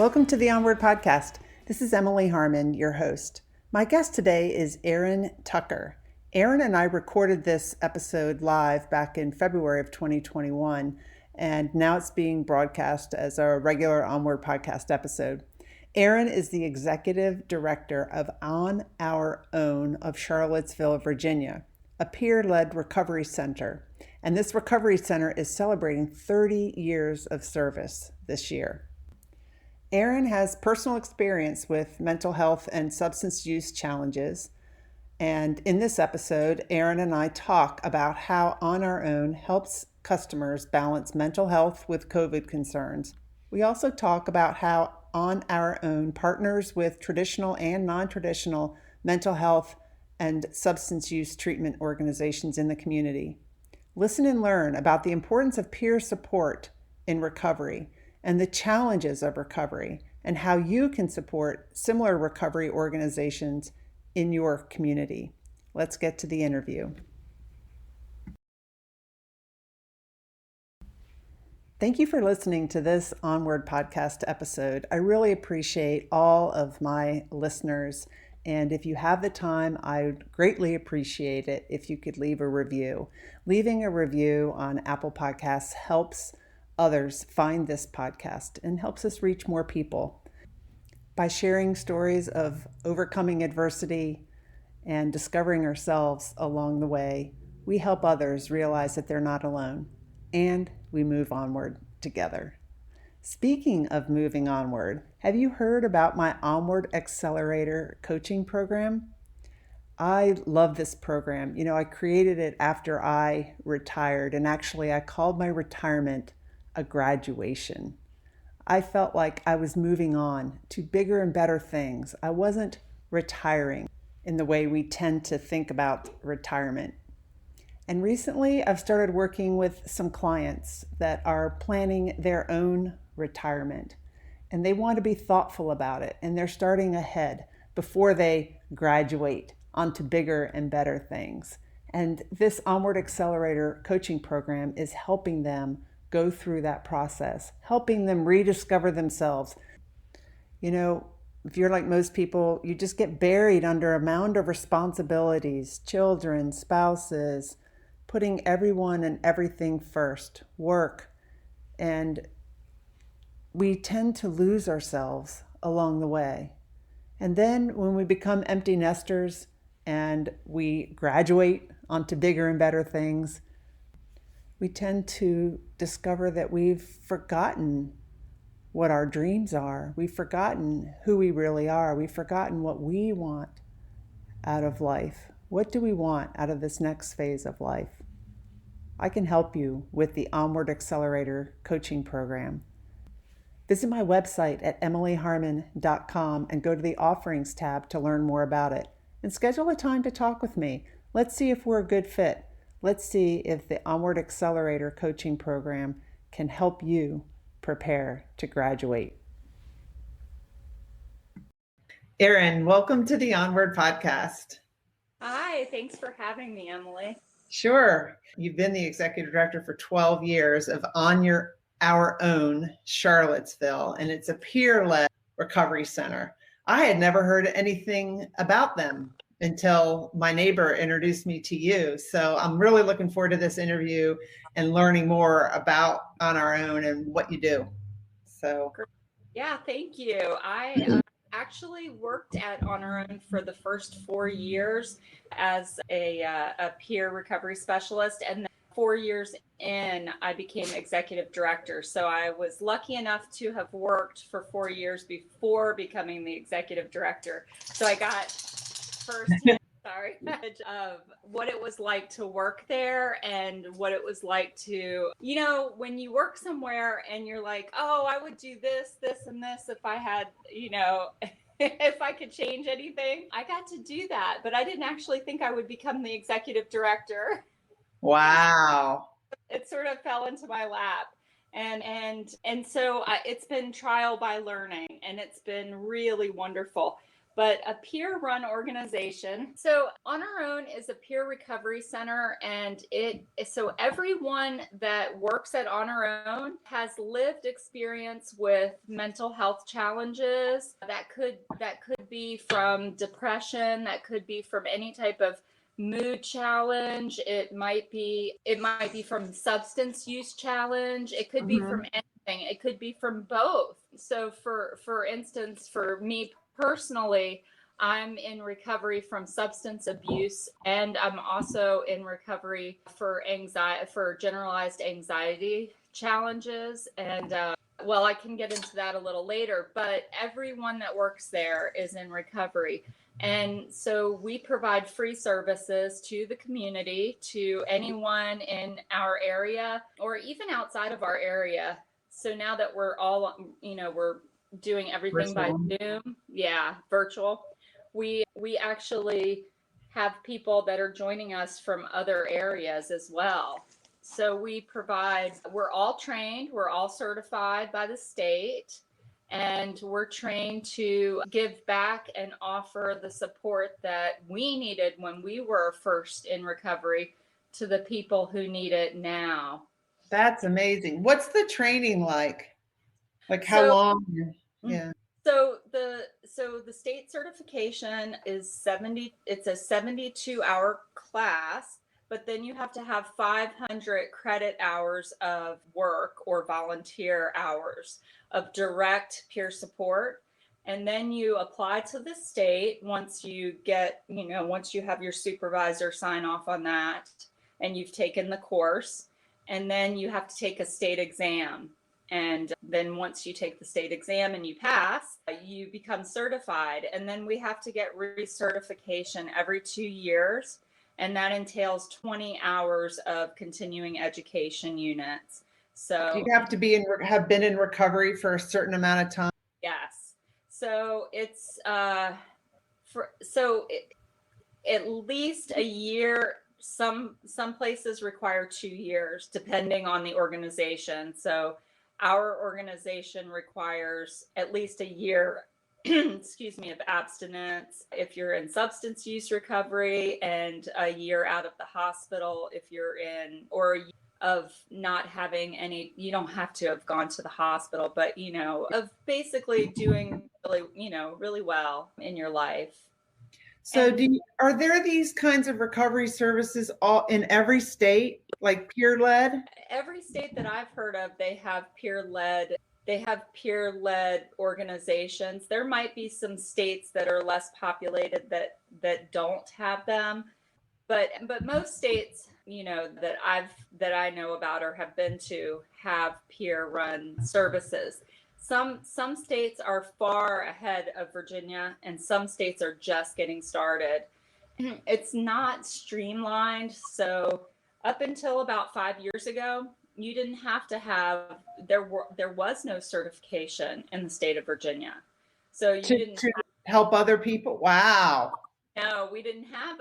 Welcome to the Onward Podcast. This is Emily Harmon, your host. My guest today is Erin Tucker. Erin and I recorded this episode live back in February of 2021, and now it's being broadcast as a regular Onward Podcast episode. Erin is the executive director of On Our Own of Charlottesville, Virginia, a peer-led recovery center. And this recovery center is celebrating 30 years of service this year. Erin has personal experience with mental health and substance use challenges. And in this episode, Erin and I talk about how On Our Own helps customers balance mental health with COVID concerns. We also talk about how On Our Own partners with traditional and non-traditional mental health and substance use treatment organizations in the community. Listen and learn about the importance of peer support in recovery and the challenges of recovery and how you can support similar recovery organizations in your community. Let's get to the interview. Thank you for listening to this Onward Podcast episode. I really appreciate all of my listeners. And if you have the time, I would greatly appreciate it if you could leave a review. Leaving a review on Apple Podcasts helps others find this podcast and helps us reach more people. By sharing stories of overcoming adversity and discovering ourselves along the way, we help others realize that they're not alone, and we move onward together. Speaking of moving onward, have you heard about my Onward Accelerator coaching program? I love this program. I created it after I retired, and actually I called my retirement a graduation. I felt like I was moving on to bigger and better things. I wasn't retiring in the way we tend to think about retirement. And recently I've started working with some clients that are planning their own retirement, and they want to be thoughtful about it, and they're starting ahead before they graduate onto bigger and better things. And this Onward Accelerator coaching program is helping them go through that process, helping them rediscover themselves. If you're like most people, you just get buried under a mound of responsibilities, children, spouses, putting everyone and everything first, work, and we tend to lose ourselves along the way. And then when we become empty nesters and we graduate onto bigger and better things, we tend to discover that we've forgotten what our dreams are. We've forgotten who we really are. We've forgotten what we want out of life. What do we want out of this next phase of life? I can help you with the Onward Accelerator coaching program. Visit my website at emilyharmon.com and go to the offerings tab to learn more about it. And schedule a time to talk with me. Let's see if we're a good fit. Let's see if the Onward Accelerator coaching program can help you prepare to graduate. Erin, welcome to the Onward Podcast. Hi, thanks for having me, Emily. Sure. You've been the executive director for 12 years of Our Own Charlottesville, and it's a peer-led recovery center. I had never heard anything about them until my neighbor introduced me to you. So I'm really looking forward to this interview and learning more about On Our Own and what you do. So, yeah, thank you. I actually worked at On Our Own for the first 4 years as a peer recovery specialist, and then 4 years in, I became executive director. So I was lucky enough to have worked for 4 years before becoming the executive director. So I got firsthand of what it was like to work there and what it was like to, when you work somewhere and you're like, oh, I would do this, and this if I had, if I could change anything. I got to do that, but I didn't actually think I would become the executive director. Wow. It sort of fell into my lap. And so it's been trial by learning, and it's been really wonderful. but a peer-run organization. So On Our Own is a peer recovery center, and so everyone that works at On Our Own has lived experience with mental health challenges. That could be from depression, that could be from any type of mood challenge. It might be from substance use challenge. It could be from anything. It could be from both. So for instance, for me personally, I'm in recovery from substance abuse, and I'm also in recovery for generalized anxiety challenges. And well, I can get into that a little later, but everyone that works there is in recovery. And so we provide free services to the community, to anyone in our area or even outside of our area. So now that we're all, we're doing everything by Zoom, virtual, we actually have people that are joining us from other areas as well. So we're all trained, we're all certified by the state, and we're trained to give back and offer the support that we needed when we were first in recovery to the people who need it now. That's amazing. What's the training like? Like how long? Yeah. So the state certification is it's a 72-hour class, but then you have to have 500 credit hours of work or volunteer hours of direct peer support. And then you apply to the state once you have your supervisor sign off on that and you've taken the course. And then you have to take a state exam. And then once you take the state exam and you pass, you become certified. And then we have to get recertification every 2 years. And that entails 20 hours of continuing education units. So do you have to have been in recovery for a certain amount of time? Yes. So it's at least a year. Some places require 2 years, depending on the organization. So our organization requires at least a year, of abstinence if you're in substance use recovery, and a year out of the hospital if you're in, or of not having any, you don't have to have gone to the hospital, but, of basically doing really well in your life. So are there these kinds of recovery services all in every state, like peer-led? Every state that I've heard of, they have peer-led organizations. There might be some states that are less populated that don't have them, but most states, that I know about or have been to, have peer-run services. Some states are far ahead of Virginia, and some states are just getting started. It's not streamlined. So up until about 5 years ago, you didn't have to have, there was no certification in the state of Virginia. So you didn't help other people. Wow. No, we didn't have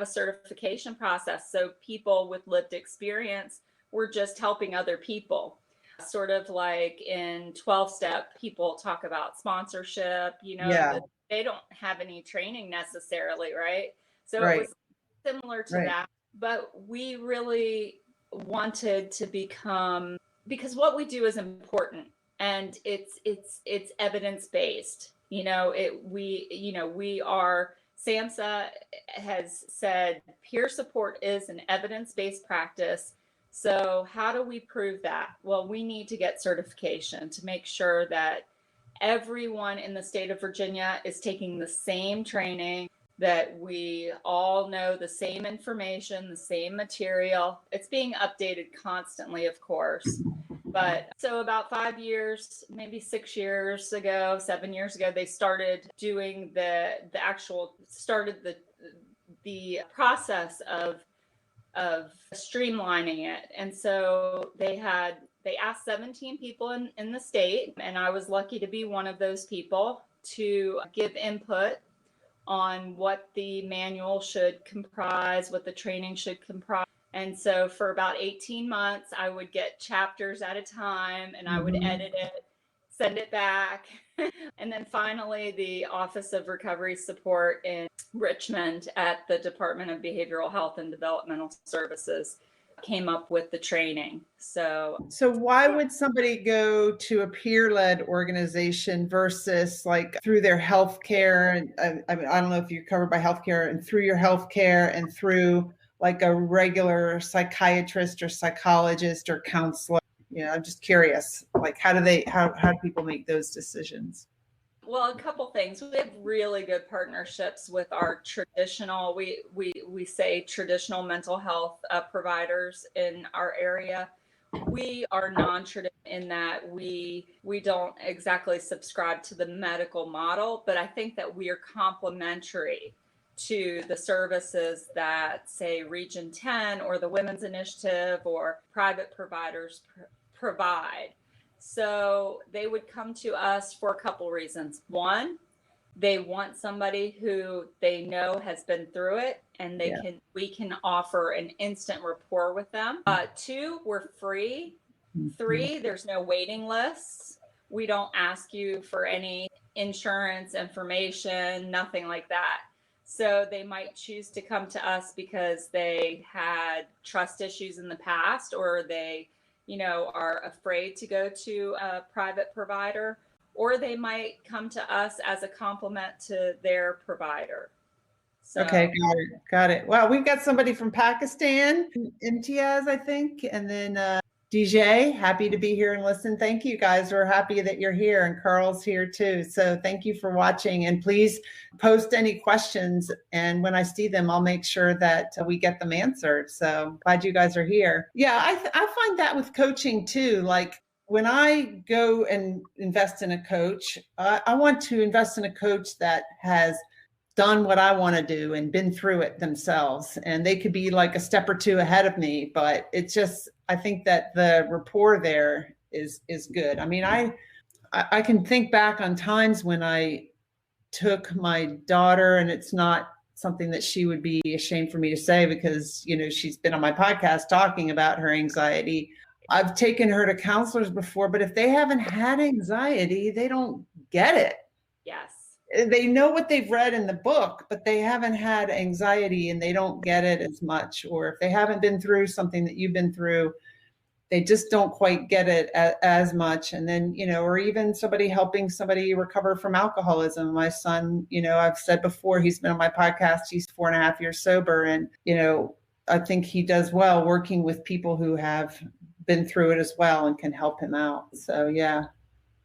a certification process. So people with lived experience were just helping other people. Sort of like in 12-step, people talk about sponsorship, they don't have any training necessarily, right? So It was similar to that, but we really wanted to become, because what we do is important, and it's evidence-based. SAMHSA has said peer support is an evidence-based practice. So how do we prove that? Well, we need to get certification to make sure that everyone in the state of Virginia is taking the same training, that we all know the same information, the same material. It's being updated constantly, of course. But so about 5 years, maybe 6 years ago, 7 years ago, they started doing the process of streamlining it. And so they asked 17 people in the state, and I was lucky to be one of those people, to give input on what the manual should comprise, what the training should comprise. And so for about 18 months, I would get chapters at a time, and I would edit it, send it back, And then finally, the Office of Recovery Support in Richmond at the Department of Behavioral Health and Developmental Services came up with the training. So why would somebody go to a peer-led organization versus like through their healthcare? And I mean, I don't know if you're covered by healthcare, and through your healthcare and through like a regular psychiatrist or psychologist or counselor. I'm just curious, like how do people make those decisions? Well, a couple things. We have really good partnerships with our traditional, we say traditional mental health providers in our area. We are non-traditional in that we don't exactly subscribe to the medical model, but I think that we are complementary to the services that, say, Region 10 or the Women's Initiative or private providers provide. So they would come to us for a couple reasons. One, they want somebody who they know has been through it, and we can offer an instant rapport with them. Two, we're free. Three, there's no waiting lists. We don't ask you for any insurance information, nothing like that. So they might choose to come to us because they had trust issues in the past, or they are afraid to go to a private provider, or they might come to us as a complement to their provider. So. Okay, got it. Wow, we've got somebody from Pakistan, Imtiaz, I think, and then DJ, happy to be here and listen. Thank you guys. We're happy that you're here, and Carl's here too. So thank you for watching, and please post any questions. And when I see them, I'll make sure that we get them answered. So glad you guys are here. Yeah, I find that with coaching too. Like when I go and invest in a coach, I want to invest in a coach that has done what I want to do and been through it themselves. And they could be like a step or two ahead of me, but it's just, I think that the rapport there is good. I mean, I can think back on times when I took my daughter, and it's not something that she would be ashamed for me to say because, she's been on my podcast talking about her anxiety. I've taken her to counselors before, but if they haven't had anxiety, they don't get it. Yes. They know what they've read in the book, but they haven't had anxiety and they don't get it as much. Or if they haven't been through something that you've been through, they just don't quite get it as much. And then, or even somebody helping somebody recover from alcoholism. My son, I've said before, he's been on my podcast, he's 4.5 years sober. And, I think he does well working with people who have been through it as well and can help him out. So, yeah.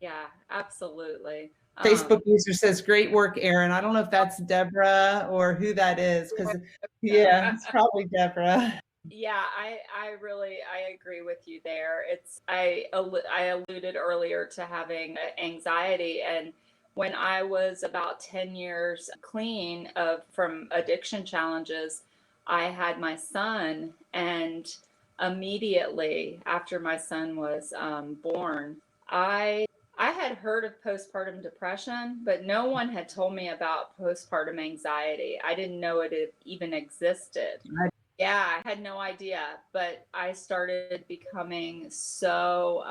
Yeah, absolutely. Facebook user says, great work, Erin. I don't know if that's Deborah or who that is, because it's probably Deborah. Yeah, I agree with you there. I alluded earlier to having anxiety, and when I was about 10 years clean from addiction challenges, I had my son, and immediately after my son was born, I had heard of postpartum depression, but no one had told me about postpartum anxiety. I didn't know it even existed. Right. Yeah, I had no idea, but I started becoming so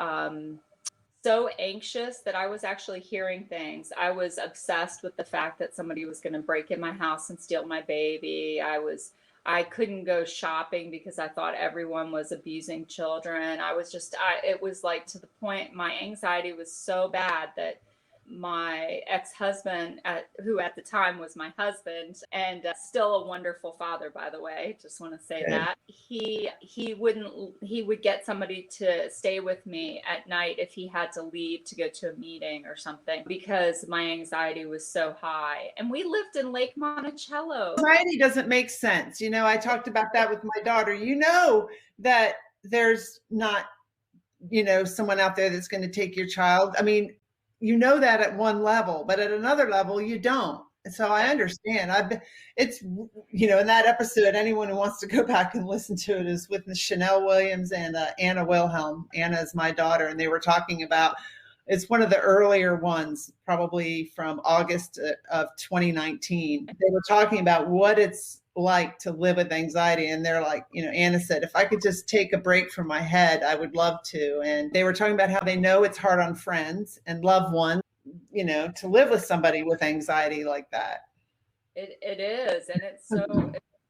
anxious that I was actually hearing things. I was obsessed with the fact that somebody was going to break in my house and steal my baby. I couldn't go shopping because I thought everyone was abusing children. It was like to the point, my anxiety was so bad that my ex-husband, who at the time was my husband, and still a wonderful father, by the way, just want to say that, he would get somebody to stay with me at night if he had to leave to go to a meeting or something, because my anxiety was so high. And we lived in Lake Monticello. Anxiety doesn't make sense. I talked about that with my daughter. That there's not, someone out there that's going to take your child. I mean, that at one level, but at another level, you don't. So I understand. It's in that episode, anyone who wants to go back and listen to it is with Chanel Williams and Anna Wilhelm. Anna is my daughter, and they were talking about, it's one of the earlier ones, probably from August of 2019. They were talking about what it's like to live with anxiety. And they're like, Anna said, if I could just take a break from my head, I would love to. And they were talking about how they know it's hard on friends and loved ones. to live with somebody with anxiety like that. It is, and it's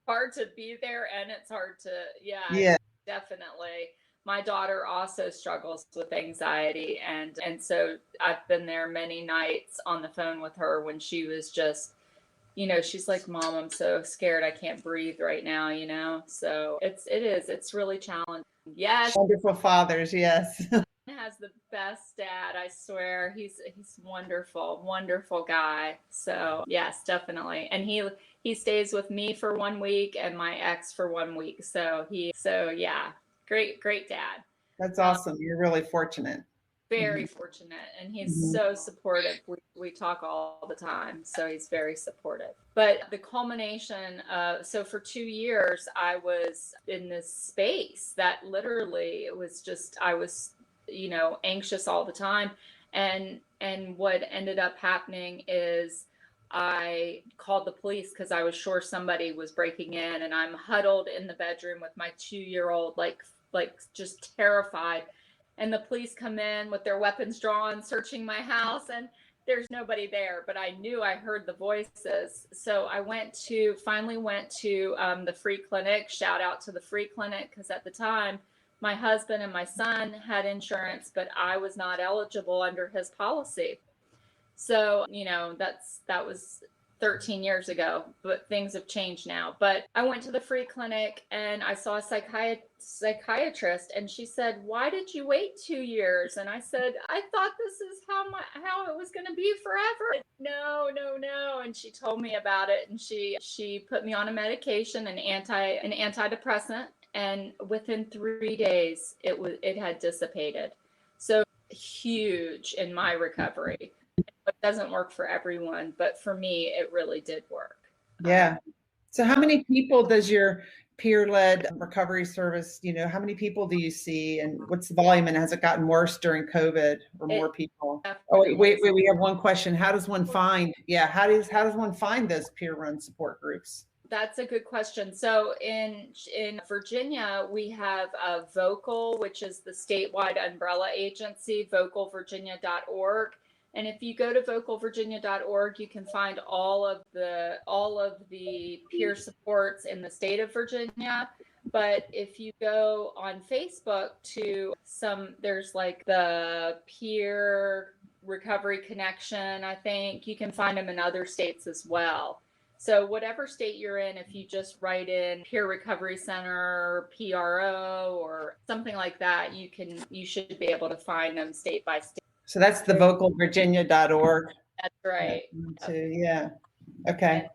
hard to be there, and it's hard to, Yeah. definitely. My daughter also struggles with anxiety, and so I've been there many nights on the phone with her when she was just, she's like, Mom, I'm so scared, I can't breathe right now. So it's really challenging. Yes. Wonderful fathers, yes. Has the best dad, I swear. He's wonderful, wonderful guy. So yes, definitely. And he stays with me for 1 week and my ex for 1 week. So yeah, great dad. That's awesome. You're really fortunate. Very fortunate, and he's so supportive. We talk all the time, so he's very supportive. But the culmination so for 2 years I was in this space that literally, it was just, I was anxious all the time, and what ended up happening is I called the police because I was sure somebody was breaking in, and I'm huddled in the bedroom with my 2-year-old, like just terrified. And the police come in with their weapons drawn, searching my house, and there's nobody there, but I knew I heard the voices. So I finally went to the free clinic. Shout out to the free clinic, because at the time my husband and my son had insurance, but I was not eligible under his policy. So, that was 13 years ago, but things have changed now. But I went to the free clinic and I saw a psychiatrist, and she said, "Why did you wait 2 years?" And I said, "I thought this is how it was going to be forever." No. And she told me about it, and she put me on a medication, an antidepressant, and within 3 days it had dissipated. So huge in my recovery. It doesn't work for everyone, but for me, it really did work. Yeah. So how many people does your peer-led recovery service, how many people do you see, and what's the volume, and has it gotten worse during COVID, or more people? Oh, wait, we have one question. How does one find those peer-run support groups? That's a good question. So in Virginia, we have Vocal, which is the statewide umbrella agency, vocalvirginia.org. And if you go to vocalvirginia.org, you can find all of the peer supports in the state of Virginia. But if you go on Facebook to there's like the Peer Recovery Connection, I think you can find them in other states as well. So whatever state you're in, if you just write in Peer Recovery Center, PRO, or something like that, you should be able to find them state by state. So that's the vocalvirginia.org. That's right. Yeah. Okay.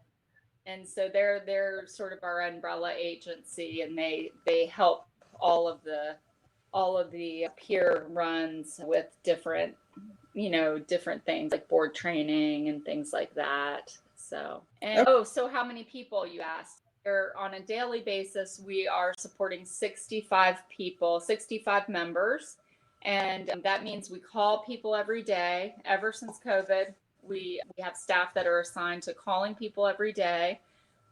And so they're sort of our umbrella agency, and they help all of the peer runs with different things like board training and things like that. So, so how many people, you asked? On a daily basis, we are supporting 65 people, 65 members. And that means we call people every day. Ever since COVID, we have staff that are assigned to calling people every day.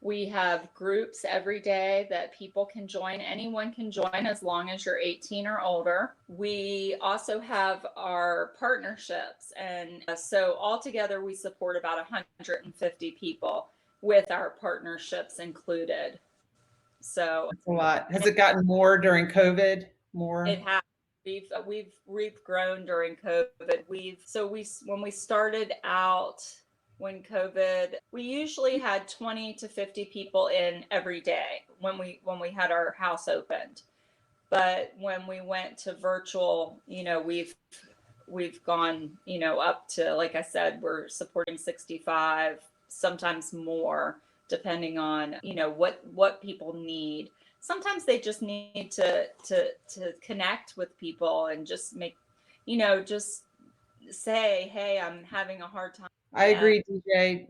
We have groups every day that people can join. Anyone can join as long as you're 18 or older. We also have our partnerships. And so altogether, we support about 150 people with our partnerships included. So that's a lot. Has it gotten more during COVID? More? It has. We've grown during COVID. When we started out, when COVID, we usually had 20 to 50 people in every day when we had our house opened. But when we went to virtual, we've gone, up to, like I said, we're supporting 65, sometimes more, depending on, what people need. Sometimes they just need to connect with people and just make, just say, "Hey, I'm having a hard time." I agree, DJ.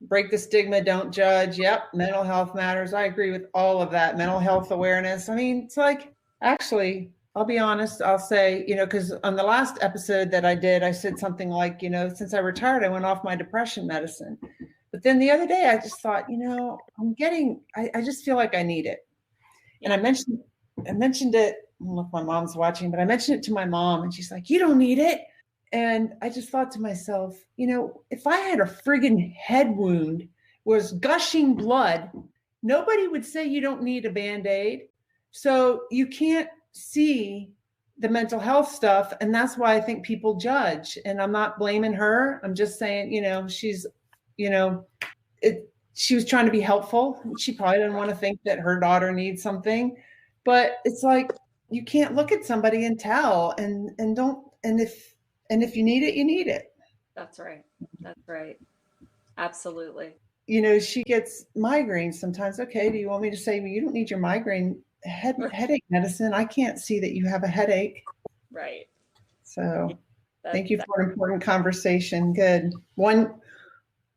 Break the stigma, don't judge. Yep, mental health matters. I agree with all of that. Mental health awareness. I mean, it's like, actually, I'll be honest. I'll say, because on the last episode that I did, I said something like, since I retired, I went off my depression medicine. But then the other day, I just thought, I just feel like I need it. And I mentioned it. I don't know if my mom's watching, but I mentioned it to my mom, and she's like, "You don't need it." And I just thought to myself, if I had a friggin' head wound, was gushing blood, nobody would say you don't need a Band-Aid. So you can't see the mental health stuff. And that's why I think people judge. And I'm not blaming her. I'm just saying, she's, she was trying to be helpful. She probably didn't want to think that her daughter needs something. But it's like, you can't look at somebody and tell, and if you need it, you need it. That's right. That's right. Absolutely. She gets migraines sometimes. Okay, do you want me to say, well, you don't need your migraine headache medicine? I can't see that you have a headache. Right. So thank you for an important conversation. Good.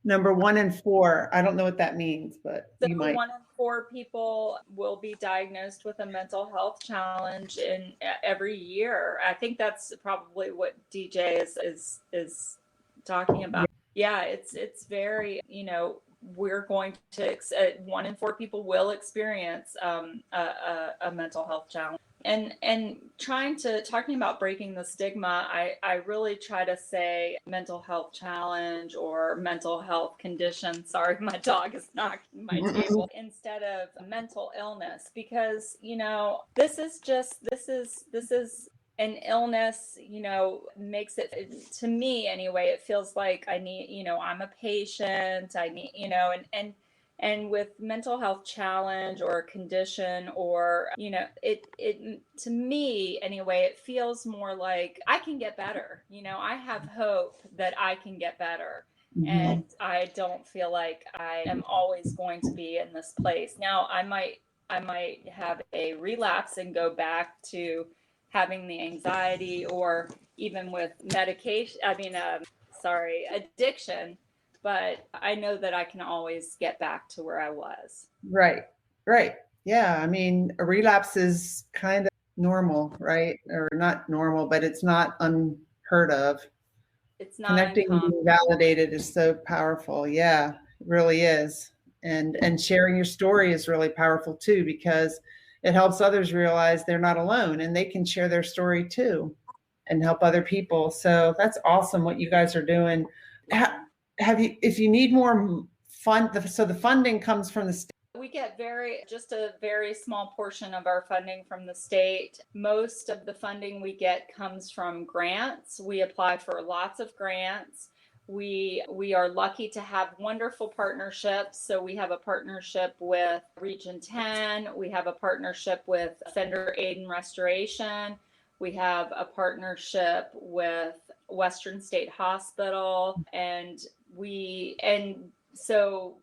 Number 1 in 4. I don't know what that means, but so you might. 1 in 4 people will be diagnosed with a mental health challenge in every year. I think that's probably what DJ is talking about. Yeah, it's very, we're going to 1 in 4 people will experience a mental health challenge. And talking about breaking the stigma, I really try to say mental health challenge or mental health condition. Sorry, my dog is knocking my table. Instead of mental illness, because this is an illness, makes it, to me anyway, it feels like I need, I'm a patient, I need, and with mental health challenge or condition, or, it to me anyway, it feels more like I can get better. I have hope that I can get better. Mm-hmm. And I don't feel like I am always going to be in this place. Now, I might have a relapse and go back to having the anxiety, or even with medication, addiction, but I know that I can always get back to where I was. Right. Yeah. A relapse is kind of normal, right? Or not normal, but it's not unheard of. It's not connecting and being validated is so powerful. Yeah, it really is. And sharing your story is really powerful too, because it helps others realize they're not alone and they can share their story too and help other people. So that's awesome what you guys are doing. If you need more so the funding comes from the state. We get just a very small portion of our funding from the state. Most of the funding we get comes from grants. We apply for lots of grants. We are lucky to have wonderful partnerships. So we have a partnership with Region 10. We have a partnership with Offender Aid and Restoration. We have a partnership with Western State Hospital, and so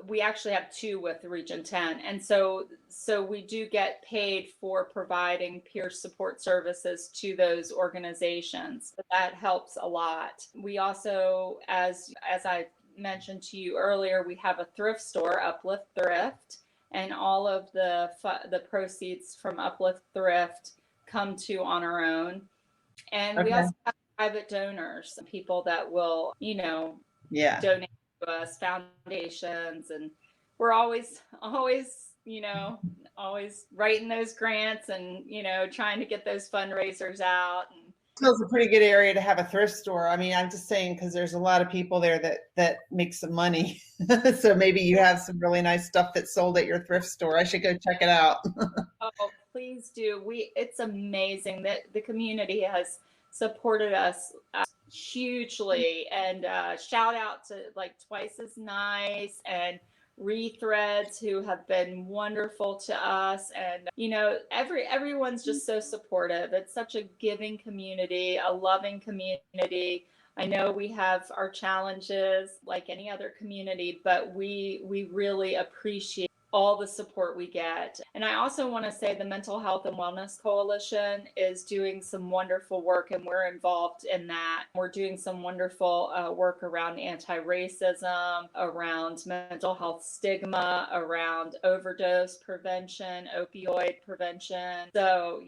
we actually have 2 with Region 10. And so we do get paid for providing peer support services to those organizations. That helps a lot. We also, as I mentioned to you earlier, we have a thrift store, Uplift Thrift, and all of the proceeds from Uplift Thrift come to On Our Own. And we also have private donors, people that will, donate to us, foundations, and we're always writing those grants and trying to get those fundraisers out. And so it's a pretty good area to have a thrift store. I'm just saying, because there's a lot of people there that make some money. So maybe you have some really nice stuff that's sold at your thrift store. I should go check it out. Oh, please do. It's amazing that the community has supported us hugely, and shout out to Twice as Nice and Rethreads, who have been wonderful to us. And everyone's just so supportive. It's such a giving community, a loving community. I know we have our challenges like any other community, but we really appreciate all the support we get. And I also want to say the Mental Health and Wellness Coalition is doing some wonderful work, and we're involved in that. We're doing some wonderful work around anti-racism, around mental health stigma, around overdose prevention, opioid prevention. So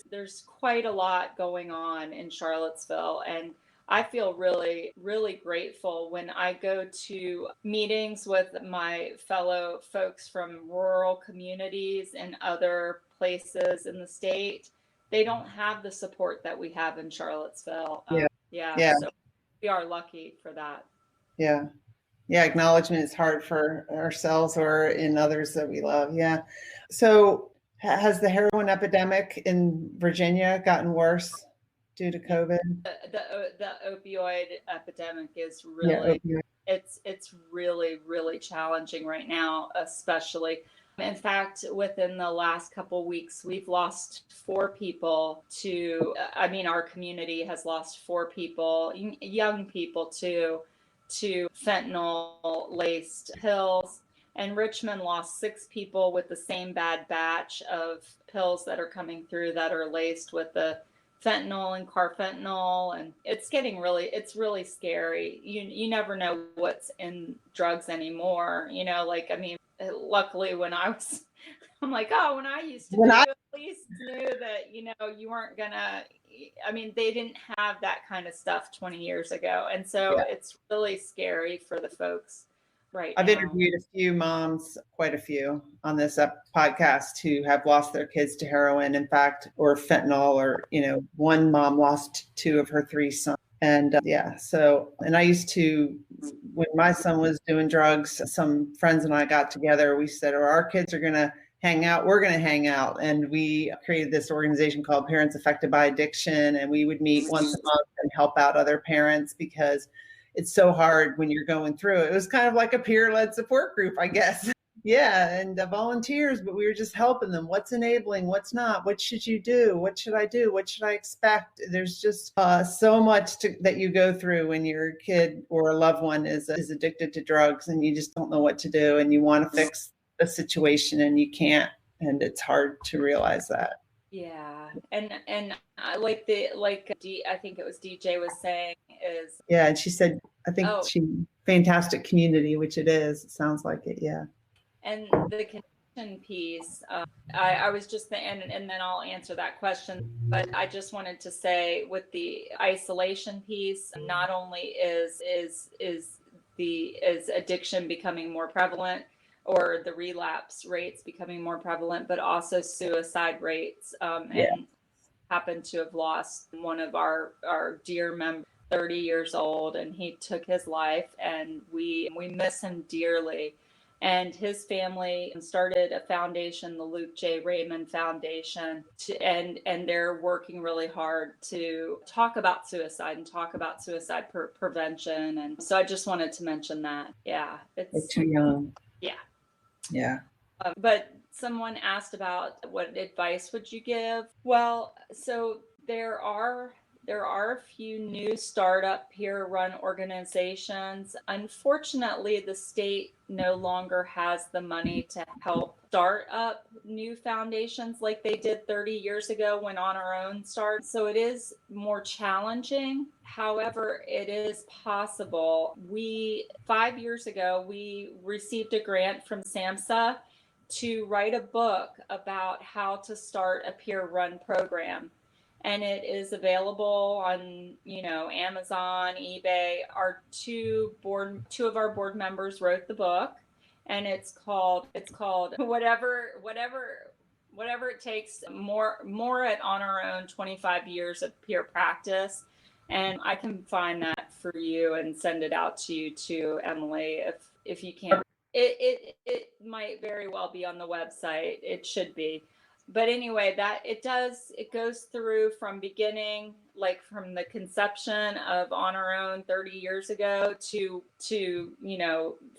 there's quite a lot going on in Charlottesville, and I feel really, really grateful when I go to meetings with my fellow folks from rural communities and other places in the state. They don't have the support that we have in Charlottesville. Yeah. Yeah. Yeah. So we are lucky for that. Yeah. Yeah. Acknowledgement is hard for ourselves or in others that we love. Yeah. So has the heroin epidemic in Virginia gotten worse due to Yeah. COVID? The opioid epidemic is Yeah. really, it's really, really challenging right now, especially. In fact, within the last couple weeks, we've lost 4 people I mean, our community has lost 4 people, young people to fentanyl laced pills. And Richmond lost 6 people with the same bad batch of pills that are coming through that are laced with the fentanyl and carfentanil, and it's really scary. You never know what's in drugs anymore, like, I mean, luckily when I'm like, oh, when I used to When do, I at least knew that, you weren't gonna, I mean, they didn't have that kind of stuff 20 years ago, and so Yeah. it's really scary for the folks right I've now. interviewed a few moms, quite a few, on this podcast who have lost their kids to heroin, in fact, or fentanyl, or, one mom lost 2 of her 3 sons. And yeah, so, and I used to, when my son was doing drugs, some friends and I got together, we said, oh, our kids are going to hang out, we're going to hang out. And we created this organization called Parents Affected by Addiction. And we would meet once a month and help out other parents, because it's so hard when you're going through it. It was kind of like a peer-led support group, I guess. Yeah, and volunteers, but we were just helping them. What's enabling? What's not? What should you do? What should I do? What should I expect? There's just so much that you go through when your kid or a loved one is addicted to drugs, and you just don't know what to do, and you want to fix the situation and you can't, and it's hard to realize that. Yeah, and I think it was DJ was saying is, yeah, and she said, I think oh, fantastic community, which it is. It sounds like it, yeah. And the connection piece, I was just and then I'll answer that question. But I just wanted to say, with the isolation piece, not only is addiction becoming more prevalent, or the relapse rates becoming more prevalent, but also suicide rates. And happened to have lost one of our dear members, 30 years old, and he took his life, and we miss him dearly. And his family started a foundation, the Luke J. Raymond Foundation, and they're working really hard to talk about suicide and talk about suicide prevention. And so I just wanted to mention that. Yeah, it's too young. Yeah. But someone asked about what advice would you give? Well, so there are a few new startup peer-run organizations. Unfortunately, the state no longer has the money to help start up new foundations like they did 30 years ago when On Our Own started. So it is more challenging. However, it is possible. 5 years ago, we received a grant from SAMHSA to write a book about how to start a peer-run program. And it is available on, Amazon, eBay. Our two of our board members wrote the book, and it's called whatever it takes, more at On Our Own, 25 years of peer practice. And I can find that for you and send it out to you too, Emily, if you can't. It might very well be on the website. It should be. But anyway, it goes through from beginning, like from the conception of On Our Own 30 years ago to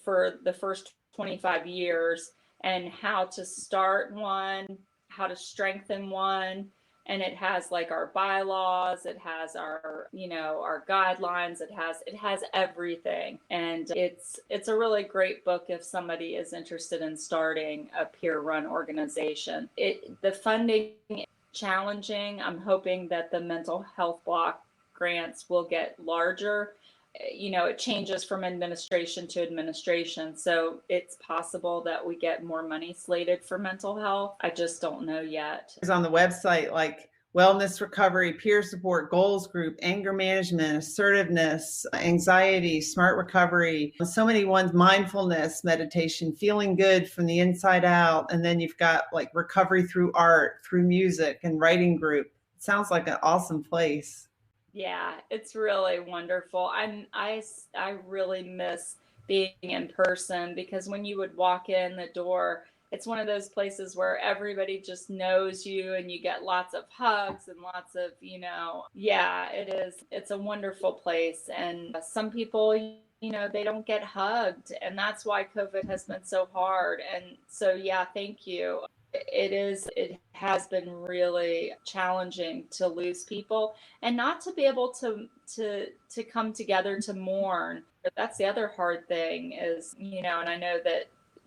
for the first 25 years, and how to start one, how to strengthen one. And it has like our bylaws, it has our guidelines, it has everything. And it's a really great book if somebody is interested in starting a peer-run organization. The funding is challenging. I'm hoping that the mental health block grants will get larger. It changes from administration to administration, so it's possible that we get more money slated for mental health. I just don't know yet. It's on the website, like wellness, recovery, peer support, goals group, anger management, assertiveness, anxiety, smart recovery, so many ones, mindfulness, meditation, feeling good from the inside out. And then you've got like recovery through art, through music, and writing group. It sounds like an awesome place. Yeah, it's really wonderful. I really miss being in person because when you would walk in the door, it's one of those places where everybody just knows you and you get lots of hugs and lots of, yeah, it is. It's a wwonderful place. And some people, they don't get hugged. And that's why COVID has been so hard. And so, yeah, thank you. It has been really challenging to lose people and not to be able to come together to mourn. But that's the other hard thing is, and I know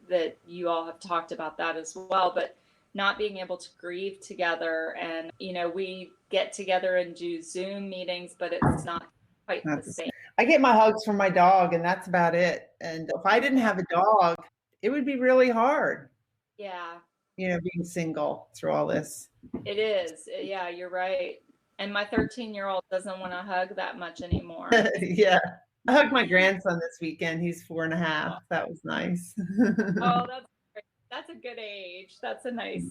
that you all have talked about that as well, but not being able to grieve together. And we get together and do Zoom meetings, but it's not quite the same. I get my hugs from my dog, and that's about it. And if I didn't have a dog, it would be really hard. Yeah. Being single through all this. It is. Yeah, you're right. And my 13-year-old doesn't want to hug that much anymore. Yeah. I hugged my grandson this weekend. He's 4.5. That was nice. Oh, that's great. That's a good age. That's a nice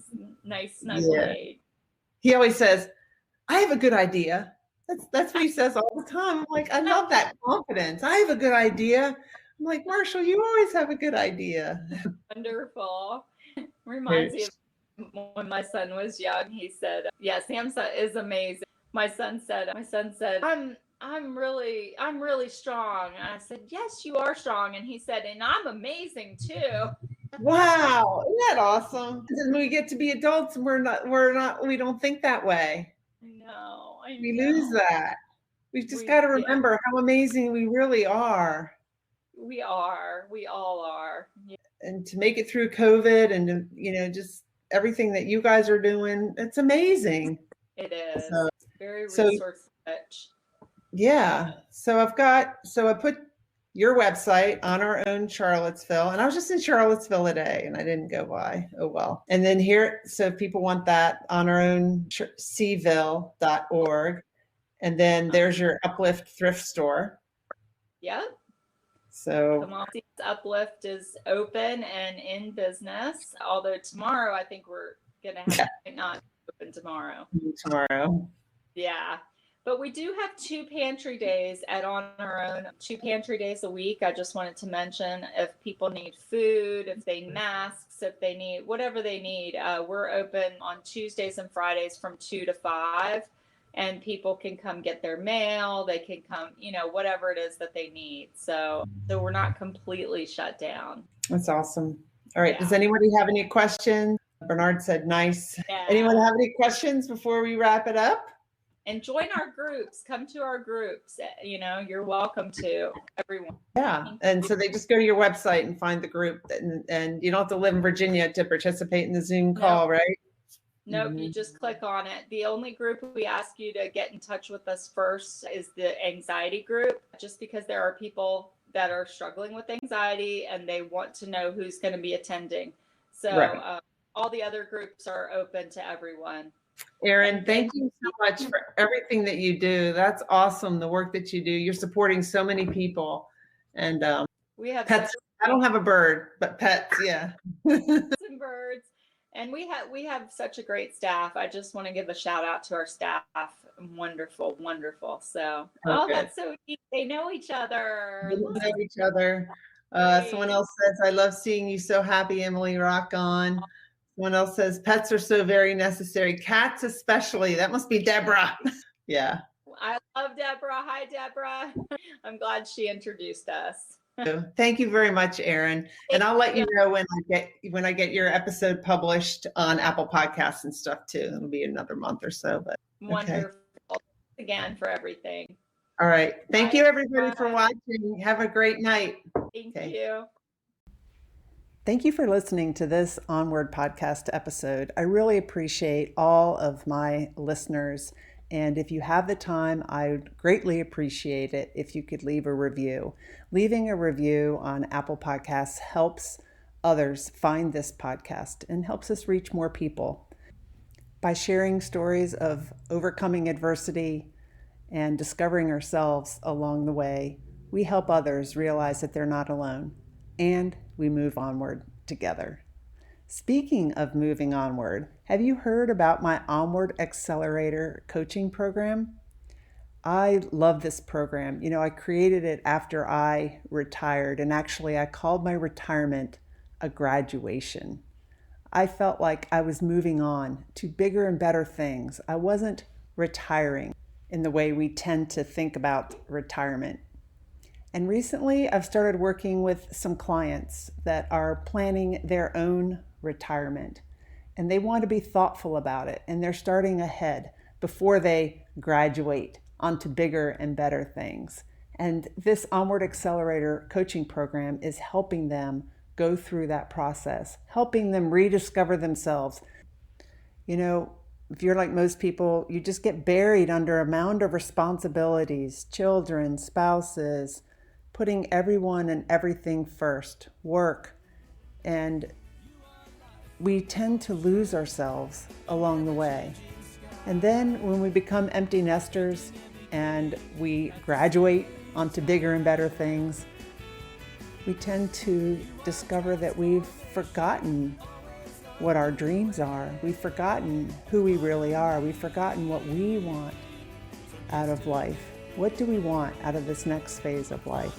snuggle age. He always says, I have a good idea. That's what he says all the time. I'm like, I love that confidence. I have a good idea. I'm like, Marshall, you always have a good idea. Wonderful. Reminds me of when my son was young. He said, yeah, Samsa is amazing. My son said, I'm really strong. And I said, yes, you are strong. And he said, and I'm amazing too. Wow. Isn't that awesome? When we get to be adults, we don't think that way. No, we lose that. We've just got to remember how amazing we really are. We all are. Yeah. And to make it through COVID and, just everything that you guys are doing, it's amazing. It is. Very resource rich. Yeah. So I put your website on our own Charlottesville, and I was just in Charlottesville today and I didn't go by. Oh, well. And then here, so if people want that, on our own cville.org. And then there's your Uplift thrift store. Yep. So Come on, Uplift is open and in business. Although tomorrow, I think we're going to have it not open tomorrow. Yeah. But we do have 2 pantry days On Our Own, 2 pantry days a week. I just wanted to mention if people need food, if they need masks, if they need whatever they need, we're open on Tuesdays and Fridays from 2 to 5. And people can come get their mail. They can come, whatever it is that they need. So we're not completely shut down. That's awesome. All right. Yeah. Does anybody have any questions? Bernard said nice. Yeah. Anyone have any questions before we wrap it up? And join our groups. Come to our groups. You're welcome to, everyone. Yeah. And so they just go to your website and find the group. And you don't have to live in Virginia to participate in the Zoom call, right? Nope, you just click on it. The only group we ask you to get in touch with us first is the anxiety group, just because there are people that are struggling with anxiety and they want to know who's going to be attending. So all the other groups are open to everyone. Erin, thank you so much for everything that you do. That's awesome, the work that you do. You're supporting so many people. And we have pets. I don't have a bird, but pets, yeah. Some birds. And we have such a great staff. I just want to give a shout out to our staff. Wonderful, wonderful. So, that's so neat. They know each other. Someone else says, I love seeing you so happy, Emily. Rock on. Someone else says, pets are so very necessary. Cats especially. That must be Deborah. Yeah. I love Deborah. Hi, Deborah. I'm glad she introduced us. Thank you very much, Erin. And I'll let you know when I get your episode published on Apple Podcasts and stuff too. It'll be another month or so. But wonderful. Thanks again for everything. All right. Thank you, everybody, for watching. Have a great night. Thank you. Thank you for listening to this Onward podcast episode. I really appreciate all of my listeners. And if you have the time, I would greatly appreciate it if you could leave a review. Leaving a review on Apple Podcasts helps others find this podcast and helps us reach more people. By sharing stories of overcoming adversity and discovering ourselves along the way, we help others realize that they're not alone, and we move onward together. Speaking of moving onward, have you heard about my Onward Accelerator coaching program? I love this program. You know, I created it after I retired, and actually, I called my retirement a graduation. I felt like I was moving on to bigger and better things. I wasn't retiring in the way we tend to think about retirement. And recently, I've started working with some clients that are planning their own retirement, and they want to be thoughtful about it, and they're starting ahead before they graduate onto bigger and better things. And this Onward Accelerator coaching program is helping them go through that process, helping them rediscover themselves. You know, if you're like most people, you just get buried under a mound of responsibilities, children, spouses, putting everyone and everything first, work, and we tend to lose ourselves along the way. And then when we become empty nesters and we graduate onto bigger and better things, we tend to discover that we've forgotten what our dreams are. We've forgotten who we really are. We've forgotten what we want out of life. What do we want out of this next phase of life?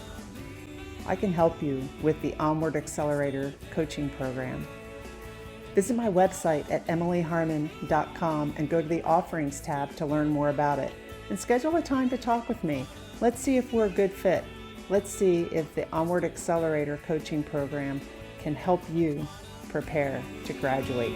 I can help you with the Onward Accelerator coaching program. Visit my website at emilyharmon.com and go to the offerings tab to learn more about it. And schedule a time to talk with me. Let's see if we're a good fit. Let's see if the Onward Accelerator coaching program can help you prepare to graduate.